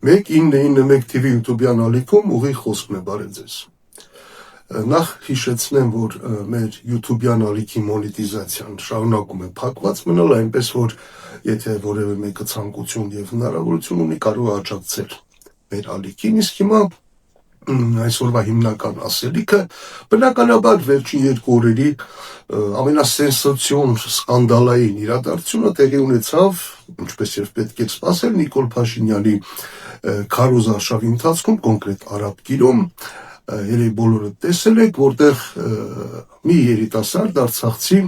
1991 TV YouTube-յան ալիքում ուղիղ խոսքն է բարև ձեզ։ Նախ հիշեցնեմ, որ մեր YouTube-յան ալիքի մոնետիզացիան շարունակում է փակված մնալ, այնպես որ եթե որևէ մեկը ցանկություն եւ հնարավորություն ունի, կարող է աջակցել մեր ալիքին, իսկ հիմա այսօրվա հիմնական ասելիքը բնականաբար վերջին երկու օրերի ամենասենսացիոն սկանդալային իրադարձությունը տեղի ունեցավ, ինչպես եւ պետք է սպասել Նիկոլ Փաշինյանի քարոզարշավի ընթացքում, կոնկրետ Արաբ գիրում, երևի բոլորը տեսել եք, որտեղ մի երիտասարդ արցախցի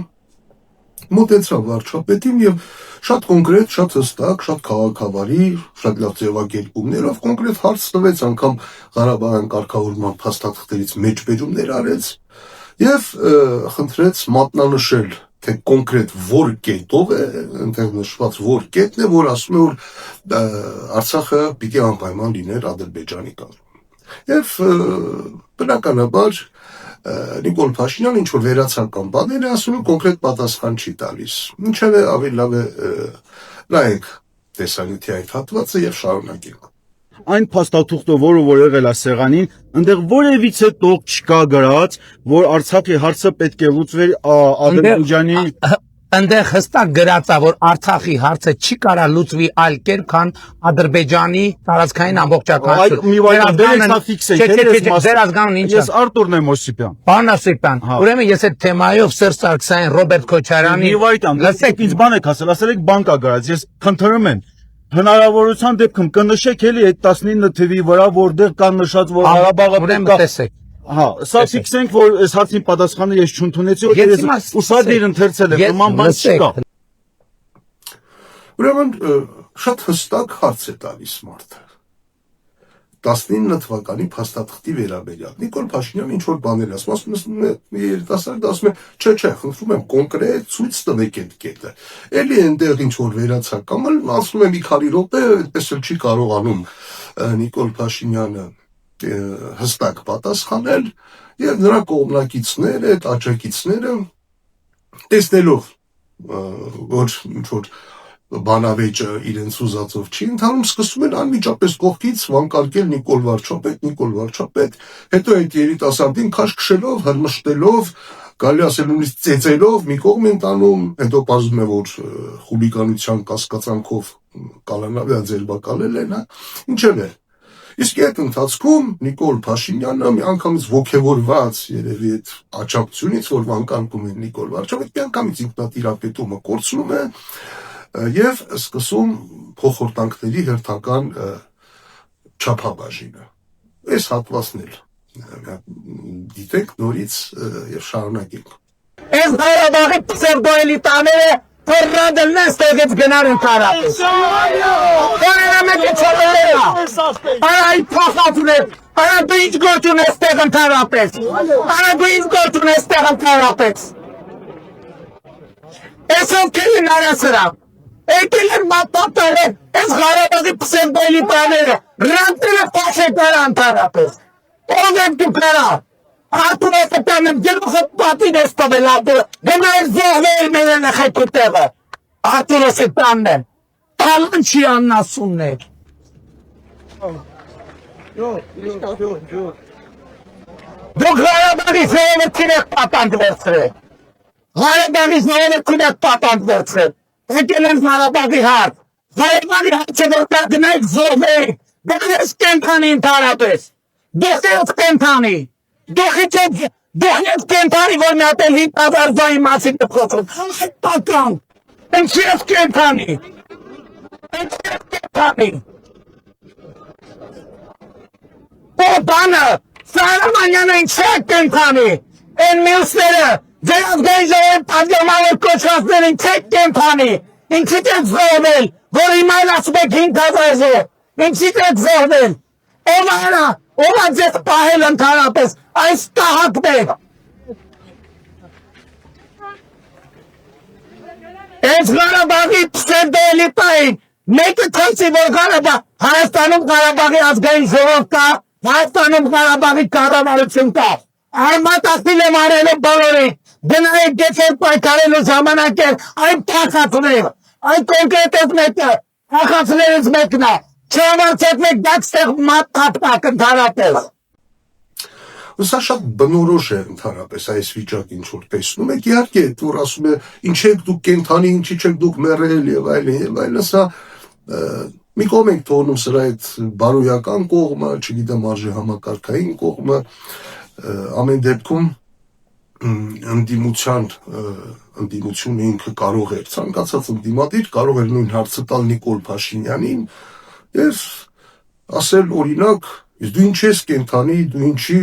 մոտեցավ վարչապետին եւ շատ կոնկրետ, շատ հստակ, շատ քաղաքավարի, շատ լավ ձևակերպումներով կոնկրետ հարց տվեց, անգամ Ղարաբաղյան կարգավորման փաստաթղթերից մեջբերումներ արեց եւ խնդրեց մատնանշել, թե կոնկրետ որ կետով է, այնտեղ նշված որ կետն է, որ ասում է, որ Արցախը պիտի անպայման լիներ Ադրբեջանի կազմում։ Եվ բնականաբար Նիկոլ Փաշինյանը ինչ որ վերացական բաներ է ասում, կոնկրետ պատասխան չի տալիս։ Ինչևէ ավելի լավ է նայեք տեսանյութի այդ հատվածը եւ շարունակենք։ Այն փաստաթուղթը, որը որ եղել է սեղանին, այնտեղ որևիցե տող չկա գրած, որ Արցախի հարցը պետք է լուծվեր Ադրբեջանի Այնտեղ հստակ գրած է, որ Արցախի հարցը չի կարա լուծվի այլ կերպ, քան Ադրբեջանի տարածքային ամբողջականություն։ Ես Արտուրն եմ Օսիպյան։ Պարոն Օսիպյան, ուրեմն ես այդ թեմայով Սերժ Սարգսյանին, Ռոբերտ Քոչարյանի, լսեք ինձ բան եք ասել, ասել եք բան կա գրած, ես խնդրում եմ հնարավորության դեպքում կնշեք էլի այդ 19 թվի վրա, որտեղ կա նշած, որ Ղարաբաղը ուրեմն տեսեք։ Հա, սա ֆիքսենք, որ այս հարցին պատասխանը ես չընդունեցի, ես ուսադիր ընթերցել եմ, նման բան չկա։ Ուրեմն շատ հստակ հարց է տալիս մարդը։ 19 թվականի փաստաթղթի վերաբերյալ Նիկոլ Փաշինյանը ինչ որ բաներ ասում է, երիտասարդը ասում է, չէ, խնդրում եմ կոնկրետ ցույց տվեք այդ կետը։ Էլի այնտեղ ինչ որ վերացական, ասում է մի քանի րոպե, այդպես էլ չի կարողանում Նիկոլ Փաշինյանը հստակ պատասխանել եւ նրա կողմնակիցները, այդ աջակիցները տեսնելով որ ինչ որ բանավեճը իրենց ուզածով չի ընթանում, սկսում են անմիջապես կողքից վանկարկել Նիկոլ վարչապետ, հետո այդ երիտասարդին քաշքշելով, հրմշտելով, գալի ասել նույնիսկ ծեծելով մի կողմ են տանում, հետո պարզվում է, որ խուլիգանության կասկածանքով ձերբակալել են, ինչև է։ Իսկ այդ ընթացքում Նիկոլ Փաշինյանը միանգամից ոգևորված երևի այդ աջակցությունից, որ վանկարկում են Նիկոլ վարչապետ, միանգամից ինքնատիրապետումը կորցնում է եւ սկսում փոխորտանքների հերթական չափաբաժինը։ Այս հատվածն էլ դիտեք նորից եւ շարունակենք։ Այս Ղարաբաղի պսևդոէլիտաները Ֆերրանդելն են ստեղից գնար ընդհանրապես։ Որևէ մեկը չորելա։ Արա այդ փոխածուներ, արա դու ինչ գործ ունես ստեղ ընդհանրապես։ Արա դու ինչ գործ ունես ստեղ ընդհանրապես։ Այս ովքերն արա սրա։ Եկել են մատատել են, այս Ղարաբաղի պսևդոէլիտաները, ռանտերը փաշետար ընդհանրապես։ Ով եք դու կրա։ Արտուր Օսիպյանը գլուխը պատին է ստվել ատուրը, գնայր զոհվել մեր նխետու տեղը, Արտուր Օսիպյանն է, տալան չի աննասունն է։ Դուք Ղարաբաղի ժողովրդին եք պատանդ վերցրել, Ղարաբաղի ժողովրդին եք պատանդ վերցրել, եկել են Ղարաբաղի հարց, Ղարաբաղի հարցը որ գնայք զոհվեք, գնայք կենթանի ընդհանրապես, դեսերց կենթանի, Դուխից կենթանի, որ մյատել 5,000 զոհի մասին է խոսում, այդ պատրան, ինչի ես կենթանի, բանը, Սարամանյանը ինչի է կենթանի, են մյուսները, ձեր ազգային ժողովի պատգամավոր կոչվածներ ինչի է կենթանի, ինչիդ եք զոհվել, որ հիմա էլ ասում եք 5,000 զոհ, ինչիդ եք զոհվել, ով արա, ով ա ձեզ պահել ընդհանրապես, այս կահակներ։ Այս Ղարաբաղի պսևդոէլիտային, մեկը թվսի, որ Հայաստանում Ղարաբաղի ազգային ժողով կա, Հայաստանում Ղարաբաղի կառավարություն կա, արմատացիլ եմ արելու բոլորին, գնայեք գեցեր պայքարելու ժամանակ էր, այն փախածներ, այն կոնկրետ ես մեկը, փախածներից մեկն է, Չհամարցեք մեկ դատստեղ մատապակ ընդհանրապես։ Սա շատ բնորոշ է ընդհանրապես այս վիճակին, ինչ որ տեսնում եք, իհարկե, որ ասում է, ինչ եք դուք կենթանի, ինչի չեք դուք մեռել եւ այլն, սա մի կողմ ենք թողնում սրա այդ բարոյական կողմը, չգիտեմ, արժե համակարգային կողմը, ամեն դեպքում ընդդիմությունը ինքը կարող էր, ցանկացած ընդդիմադիր կարող էր նույն հարցը տալ Նիկոլ Փաշինյանին եւ ասել օրինակ, իսկ դու ինչ ես կենթանի, դու ինչի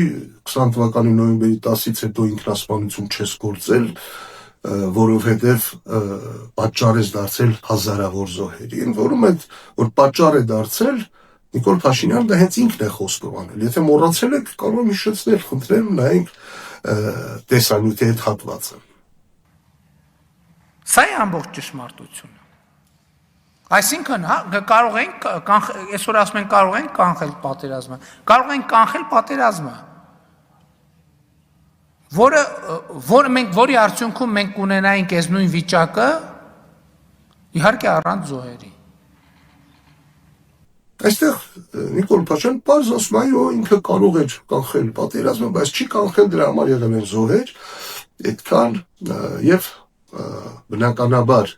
20 թվականի նոյեմբերի 10-ից հետո ինքնասպանություն չես գործել, որովհետեւ պատճառ ես դարձել հազարավոր զոհերի, ընդ որում այդ որ պատճառ է դարձել Նիկոլ Փաշինյանը դա հենց ինքն է խոստովանել, եթե մոռացել եք, կարող եմ հիշեցնել, խնդրեմ, նայենք տեսանյութի այդ հատվածը։ Սա է ամբողջ ճշմարտությունը։ Այսինքն, կարող ենք այսօր ասում են կարող ենք կանխել պատերազմը, կարող ենք կանխել պատերազմը, որի արդյունքում մենք կունենայինք այս նույն վիճակը, իհարկե առանց զոհերի։ Այստեղ Նիկոլ Փաշինյանը պարզ ասում է, այո, ինքը կարող էր կանխել պատերազմը, բայց չի կանխել, դրա համար եղել են զոհեր, այդքան եւ բնականաբար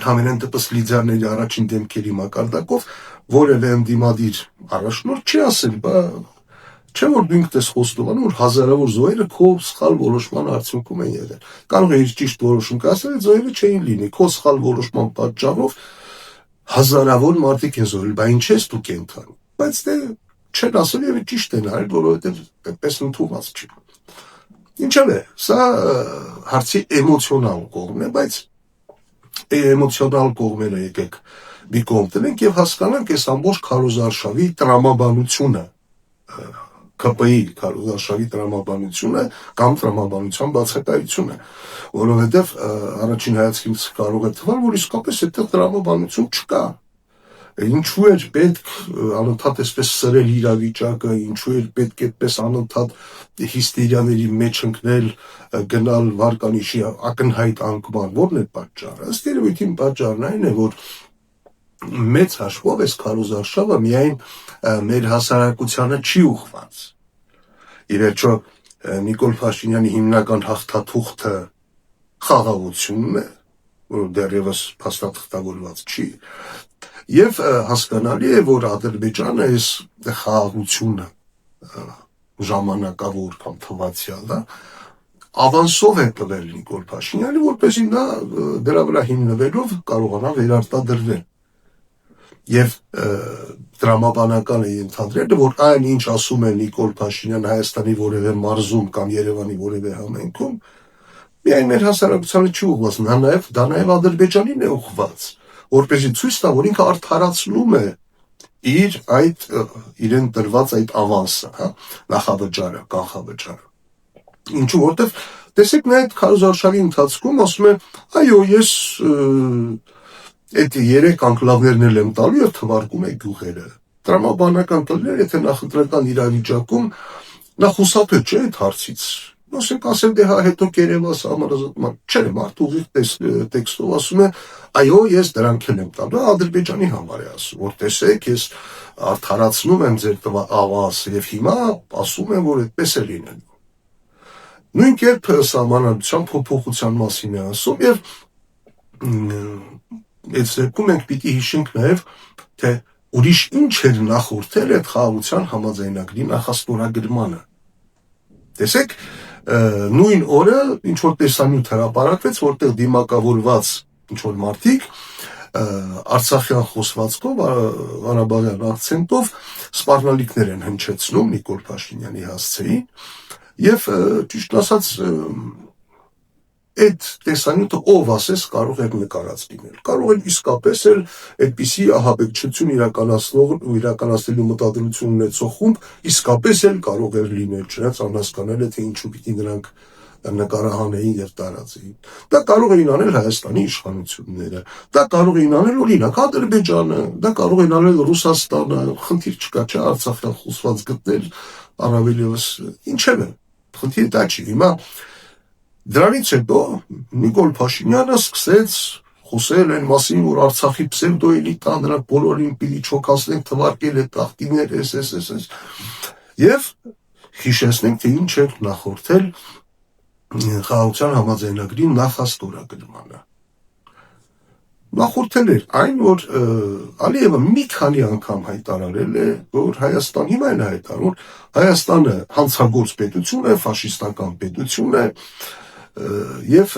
համենայն դեպս լիդերների առաջին դեմքերի մակարդակով որևէ ընդդիմադիր առաջնորդ չի ասել, չէ որ դու ինքդ ես խոստովանում, որ հազարավոր զոհերը քո սխալ որոշման արդյունքում են եղել։ Կարող է իր ճիշտ որոշում կասել, զոհերը չէին լինի, քո սխալ որոշման պատճառով հազարավոր մարդիկ են զոհել, բայց ինչ ես դու կենթանի։ Բայց դե չեն ասել եւ ճիշտ են արել, որովհետեւ այդպես ընդունված չի։ Ինչեւ է, սա հարցի էմոցիոնալ կողմն է, բայց էմոցիոնալ կողմերը եկեք մի կողմ տնենք եւ հասկանանք այս ամբողջ քարոզարշավի տրամաբանությունը, ԿՊ-ի քարոզարշավի տրամաբանությունը կամ տրամաբանության բացակայությունը, որովհետեւ առաջին հայացքից կարող է թվալ, որ իսկապես այդտեղ տրամաբանություն չկա։ Ինչու էր պետք անընդհատ այսպես սրել իրավիճակը, ինչու էր պետք այդպես անընդհատ հիստերիաների մեջ ընկնել, գնալ վարկանիշի ակնհայտ անկման, ո՞րն է պատճառը։ Ըստ երևույթին պատճառն այն է, որ մեծ հաշվով այս քարոզարշավը միայն մեր հասարակությանը չի ուղղված։ Ի վերջո Նիկոլ Փաշինյանի հիմնական հաղթաթուղթը խաղաղությունն է, որ դեռևս փաստաթղթավորված չի, եւ հասկանալի է, որ Ադրբեջանը այս խաղաղությունը ժամանակավոր կամ թվացյալ ավանսով է տվել Նիկոլ Փաշինյանը, որպեսզի նա դրա վրա հիմնվելով կարողանա վերարտադրվել։ Եվ դրամաբանական է ենթադրել, որ այն ինչ ասում է Նիկոլ Փաշինյանը Հայաստանի որևէ մարզում կամ Երևանի որևէ համայնքում, միայն մեր հասարակությանը չի ուղղված, դա նաև Ադրբեջանին է ուղղված, որպեսզի ցույց տա, որ ինքը արդարացնում է իր այդ իրեն տրված այդ ավանսը, նախավճարը, կանխավճարը։ Ինչու որտեվ տեսեք նա այդ քարոզարշավի ընթացքում ասում է, այո, ես այդ 3 անկլավներն էլ եմ տալու եւ թվարկում է գյուղերը։ Տրամաբանական տներ, եթե նախընտրական իրավիճակում նա խուսափել չէ այդ հարցից։ Ոսենք ասել դե հա հետո կերևաս համարազատման։ Չէ, մարդու ուղիղ տեքստով ասում է, այո, ես դրանք էլ եմ տալու, Ադրբեջանի համար է ասում, որ տեսեք, ես արդարացնում եմ ձեր տվա ավանսը եւ հիմա ասում եմ, որ այդպես է լինելու։ Նույն կերպ սահմանադրության փոփոխության մասին է ասում եւ այդ դեպքում մենք պիտի հիշենք նաև, թե ուրիշ ինչ էր նախորդել այդ խաղաղության համաձայնագրի նախաստորագրմանը։ Տեսեք, նույն օրը ինչ որ տեսանյութ հրապարակվեց, որտեղ դիմակավորված ինչ որ մարդիկ արցախյան խոսվածքով, ղարաբաղյան акցենտով սպառնալիքներ են հնչեցնում Նիկոլ Փաշինյանի հասցեին եւ ճիշտ ասած այդ տեսանյութը ով ասես կարող էր նկարած լինել։ Կարող էր իսկապես էլ այդպիսի ահաբեկչություն իրականացնելու մտադրություն ունեցող խումբ իսկապես էլ կարող էր լինել, չնայած անհասկանալի է թե ինչու պիտի նրանք նկարահանեին եւ տարածեին։ Դա կարող էին անել Հայաստանի իշխանությունները, դա կարող էին անել օրինակ Ադրբեջանը, դա կարող էին անել Ռուսաստանը, խնդիր չկա, չէ, Արցախյան խոսված գտնել առավել եւս ինչեւ է։ Խնդիրը դա չի։ Հիմա դրանից հետո Նիկոլ Փաշինյանը սկսեց խոսել այն մասին, որ Արցախի պսևդոէլիտա նրանք բոլորին պիտի չոքացնենք, թվարկել է տախտիներ, էս։ Եվ հիշեցնենք, թե ինչ է նախորդել խաղաղության համաձայնագրի նախաստորագրմանը։ Նախորդել էր այն, որ Ալիևը մի քանի անգամ հայտարարել է, որ Հայաստան հիմա էլ հայտարարում, որ Հայաստանը հանցագործ պետություն է, ֆաշիստական պետություն է, եւ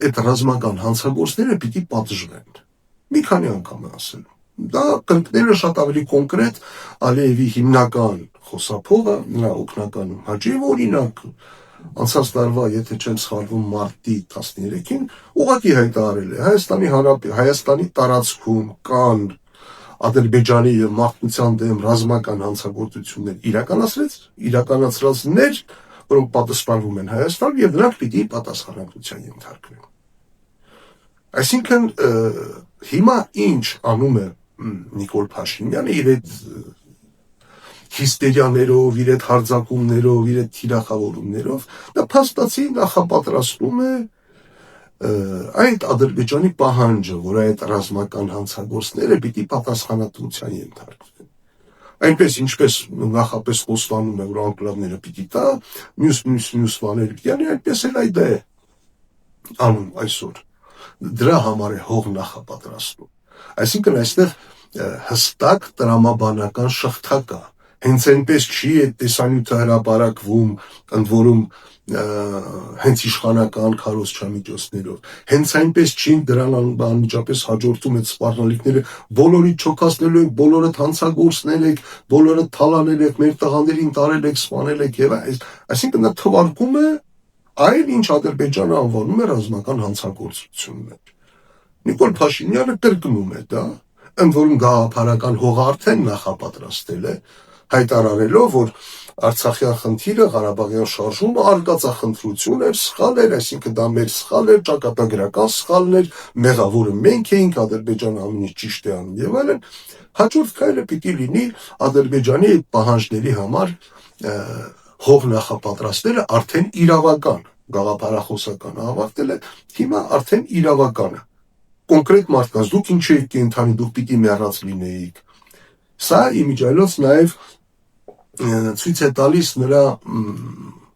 այդ ռազմական հանցագործները պիտի պատժվեն։ Մի քանի անգամ է ասել։ Դա կնքները շատ ավելի կոնկրետ Ալիևի հիմնական խոսափողը, նրա օգնական Հաջիևը, օրինակ, անցած տարվա, եթե չեմ սխալվում, մարտի 13-ին ուղղակի հայտարարել է Հայաստանի տարածքում կան Ադրբեջանի եւ մարդկության դեմ ռազմական հանցագործություններ իրականացրածներ, որոնք պատասխանվում են Հայաստան եւ նրանք պիտի պատասխանատվության ենթարկվեն։ Այսինքն հիմա ինչ անում է Նիկոլ Փաշինյանը իր այդ հիստերիաներով, իր այդ հարձակումներով, իր այդ թիրախավորումներով, դա փաստացի նախապատրաստում է այդ Ադրբեջանի պահանջը, որ այդ ռազմական հանցագործները պիտի պատասխանատվության ենթարկվեն։ Այնպես ինչպես նախապես խոստանում է, որ անկլավները պիտի տա, մյուս բաները պիտի անի, այնպես էլ այդ է անում այսօր։ Դրա համար է հող նախապատրաստում։ Այսինքն այստեղ հստակ տրամաբանական շղթա կա։ Հենց այնպես չի այդ տեսանյութը հրապարակվում, ընդ որում հենց իշխանական քարոզչամիջոցներով։ Հենց այնպես չի դրան անմիջապես հաջորդում այդ սպառնալիքները, բոլորի չոքացնելու եք, բոլորը հանցագործներ եք, բոլորը թալանել եք, մեր տղաներին տարել եք, սպանել եք եւ այսինքն դա թվարկում է այն, ինչ Ադրբեջանը անվանում է ռազմական հանցագործություններ։ Նիկոլ Փաշինյանը կրկնում է դա, ընդ որում գաղափարական հողը արդեն նախապատրաստել է, հայտարարելով, որ Արցախյան խնդիրը, Ղարաբաղյան շարժումը արկածախնդրություն էր, սխալ էր, այսինքն դա մեր սխալ էր, ճակատագրական սխալն էր, մեղավորը մենք էինք, Ադրբեջանը ամեն ինչ ճիշտ է անում եւ այլն։ Հաջորդ քայլը պիտի լինի Ադրբեջանի այդ պահանջների համար հող նախապատրաստելը արդեն իրավական, գաղափարախոսական ավարտել է, հիմա արդեն իրավական է։ Կոնկրետ մարդկանց դուք ինչ եք կենթանի, դուք պիտի մեռած լինեիք։ Սա իմիջիայլոց նաեւ ցույց է տալիս նրա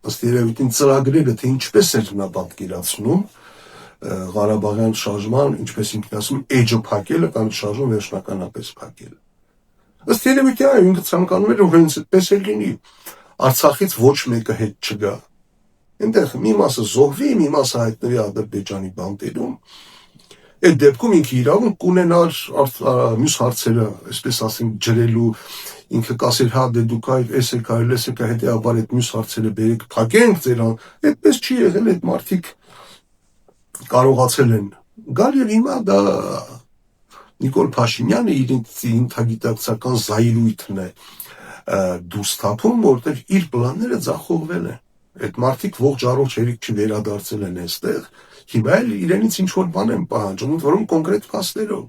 ըստ երևույթին ծրագրերը, թե ինչպես էր նա պատկերացնում Ղարաբաղյան շարժման, ինչպես ինքն ասում, էջը փակելը կամ շարժումը վերջնականապես փակելը։ Ըստ երևույթին այն ինքը ցանկանում էր, որ հենց այդպես էլ լինի։ Արցախից ոչ մեկը հետ չգա։ Այնտեղ մի մասը զոհվի, մի մասը հայտնվի Ադրբեջանի բանտերում։ Այդ դեպքում ինքը իրավունք կունենար մյուս հարցերը, այսպես ասենք, ջրելու, ինքը կասեր, հա դե դուք այս եք արել, այս եք, հետեւաբար այդ մյուս հարցերը բերեք, փակենք ձերան։ Այդպես չի եղել, այդ մարդիկ կարողացել են գալ եւ հիմա դա Նիկոլ Փաշինյանը իր ինքնագիտակցական զայրույթն է դուրս թափում, որտեղ իր պլանները ձախողվել են։ Այդ մարդիկ ողջ առողջ հերիք չվերադարձել են այստեղ, հիմա էլ իրենից ինչ-որ բան են պահանջում, որոնք կոնկրետ փաստերով։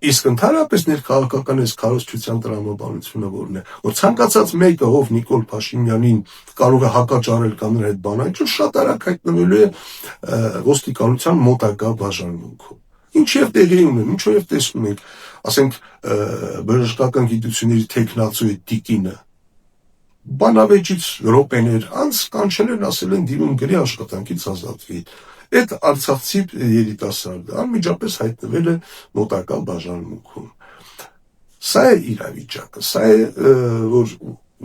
Իսկ ընդհանրապես ներքաղաքական այս քարոզչության տրամաբանությունը որն է, որ ցանկացած մեկը, ով Նիկոլ Փաշինյանին կարող է հակաճառել կամ նրա հետ բանակցել, շատ արագ հայտնվելու է ոստիկանության մոտակա բաժանմունքում։ Ինչև տեղի ունեն, ինչով տեսնում ենք, ասենք բժշկական գիտությունների թեկնածու է տիկինը, բանավեճից րոպեներ անց կանչել են, ասել են դիմում գրի աշխատանքից ազատվի։ Այդ արցախցի երիտասարդը անմիջապես հայտնվել է մոտակա բաժանմունքում։ Սա է իրավիճակը, սա է որ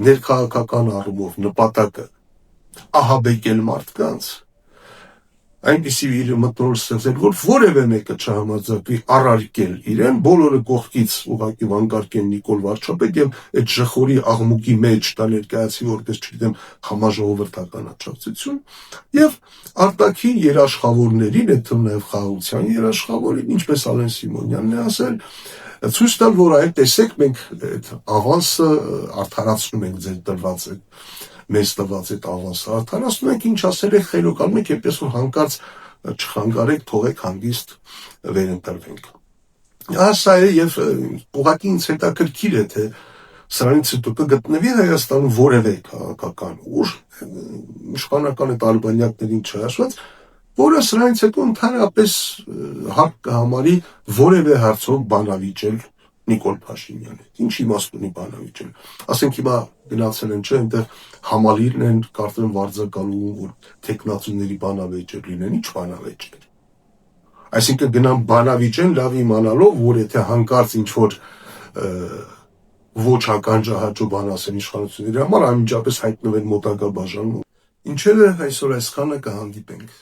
ներքաղաքական առումով նպատակը ահաբեկել մարդկանց, այնպիսի իր մտնոլորտ ստեղծել, որ որևէ մեկը չհամարձակվի առարկել իրեն, բոլորը կողքից ուղղակի վանկարկեն Նիկոլ վարչապետ եւ այդ ժխորի աղմուկի մեջ դա ներկայացի որպես, չգիտեմ, համաժողովրդական աջակցություն եւ արտաքին երաշխավորներին, այդ թվում նաեւ խաղաղության երաշխավորին, ինչպես Ալեն Սիմոնյանն է ասել, ցույց տալ, որ այ տեսեք, մենք այդ ավանսը արդարացնում ենք ձեր տրված մեզ տված այդ ավանսը արդարացնում ենք, ինչ ասել եք խելոքանում եք, այնպես որ հանկարծ չխանգարեք, թողեք հանգիստ վերընտրվենք։ Սա է եւ ուղղակի ինձ հետաքրքիր է, թե սրանից հետո կգտնվի Հայաստանում որևէ քաղաքական ուժ, իշխանական այդ ալբանյակներին չհաշված, որը սրանից հետո ընդհանրապես հարկ կհամարի որևէ հարցով բանավիճել Նիկոլ Փաշինյանը։ Ինչ իմաստ ունի բանավիճել։ Ասենք հիմա գնացել են, չէ, այնտեղ համալիրն են, կարծեմ վարձակալում, որ տեխնացուների բանավեճեր լինեն, ինչ բանավեճեր։ Այսինքն գնան բանավիճեն լավ իմանալով, որ եթե հանկարծ ինչ որ ոչ ականջահաճո բան ասեն իշխանությունների համար, անմիջապես հայտնվեն մոտակա բաժանում։ Ինչերը այսօր այսքանը կհանդիպենք։